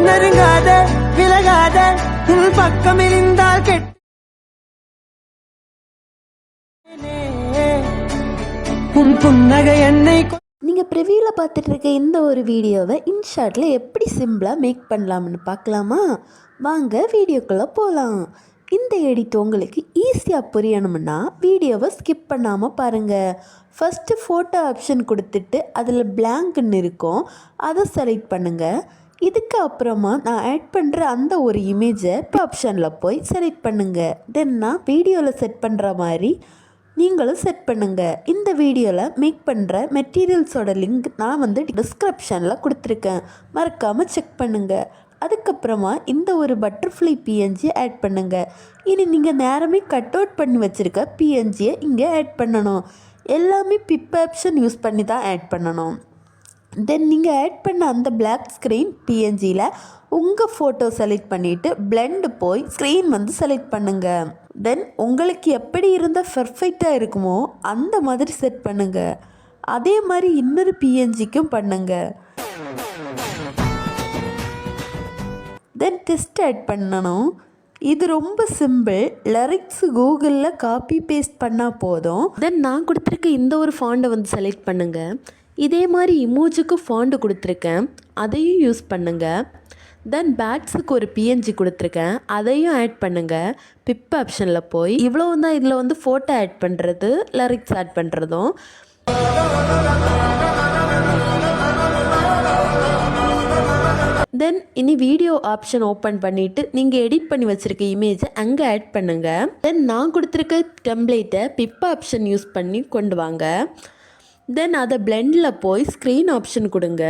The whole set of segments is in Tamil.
நெருங்காத விலகாத உன் பக்கம் இருந்தால் உன் புன்னகை என்னை. நீங்கள் ப்ரிவியூவில் பார்த்துட்டு இருக்க இந்த ஒரு வீடியோவை இன்ஷாட்டில் எப்படி சிம்பிளாக மேக் பண்ணலாம்னு பார்க்கலாமா? வாங்க வீடியோக்குள்ளே போகலாம். இந்த எடிட் உங்களுக்கு ஈஸியாக புரியணும்னா வீடியோவை ஸ்கிப் பண்ணாமல் பாருங்கள். ஃபஸ்ட்டு ஃபோட்டோ ஆப்ஷன் கொடுத்துட்டு அதில் பிளாங்க்னு இருக்கும், அதை செலக்ட் பண்ணுங்கள். இதுக்கு அப்புறமா நான் ஆட் பண்ணுற அந்த ஒரு இமேஜை ஆப்ஷனில் போய் செலக்ட் பண்ணுங்கள். தென் நான் வீடியோவில் செட் பண்ணுற மாதிரி நீங்களும் செட் பண்ணுங்கள். இந்த வீடியோவில் மேக் பண்ணுற மெட்டீரியல்ஸோட லிங்க் நான் டிஸ்கிரிப்ஷனில் கொடுத்துருக்கேன், மறக்காமல் செக் பண்ணுங்கள். அதுக்கப்புறமா இந்த ஒரு பட்டர்ஃப்ளை பிஎன்ஜி ஆட் பண்ணுங்கள். இனி நீங்கள் நேரமே கட் அவுட் பண்ணி வச்சுருக்க பிஎன்ஜியை இங்கே ஆட் பண்ணணும். எல்லாமே பிப் ஆப்ஷன் யூஸ் பண்ணி தான் ஆட் பண்ணணும். தென் நீங்கள் ஆட் பண்ண அந்த பிளாக் ஸ்க்ரீன் பிஎன்ஜியில் உங்கள் ஃபோட்டோ செலக்ட் பண்ணிவிட்டு பிளெண்ட் போய் ஸ்க்ரீன் செலக்ட் பண்ணுங்கள். தென் உங்களுக்கு எப்படி இருந்தால் பர்ஃபெக்டாக இருக்குமோ அந்த மாதிரி செட் பண்ணுங்கள். அதே மாதிரி இன்னொரு பிஎன்ஜிக்கும் பண்ணுங்கள். தென் டெஸ்ட் ஆட் பண்ணணும். இது ரொம்ப சிம்பிள். லிரிக்ஸ் கூகுளில் காப்பி பேஸ்ட் பண்ணால் போதும். தென் நான் கொடுத்துருக்க இந்த ஒரு ஃபாண்டை செலக்ட் பண்ணுங்கள். இதே மாதிரி இமோஜுக்கு ஃபாண்டு கொடுத்துருக்கேன், அதையும் யூஸ் பண்ணுங்கள். தென் பேட்ஸுக்கு ஒரு பிஎன்ஜி கொடுத்துருக்கேன், அதையும் ஆட் பண்ணுங்கள். பிப் ஆப்ஷனில் போய் இவ்வளோ தான் இதில் ஃபோட்டோ ஆட் பண்ணுறது, லிரிக்ஸ் ஆட் பண்ணுறதும். தென் இனி வீடியோ ஆப்ஷன் ஓப்பன் பண்ணிவிட்டு நீங்கள் எடிட் பண்ணி வச்சுருக்க இமேஜை அங்கே ஆட் பண்ணுங்கள். தென் நான் கொடுத்துருக்க டெம்ப்ளேட்டை பிப் ஆப்ஷன் யூஸ் பண்ணி கொண்டு வாங்க. தென் அதை பிளெண்டில் போய் ஸ்க்ரீன் ஆப்ஷன் கொடுங்க.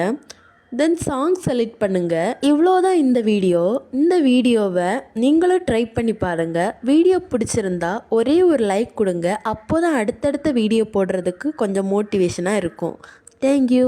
தென் சாங் செலக்ட் பண்ணுங்கள். இவ்வளோதான் இந்த வீடியோ. இந்த வீடியோவை நீங்களும் ட்ரை பண்ணி பாருங்கள். வீடியோ பிடிச்சிருந்தா ஒரே ஒரு லைக் கொடுங்க. அப்போ தான் அடுத்தடுத்த வீடியோ போடுறதுக்கு கொஞ்சம் மோட்டிவேஷனாக இருக்கும். தேங்க்யூ.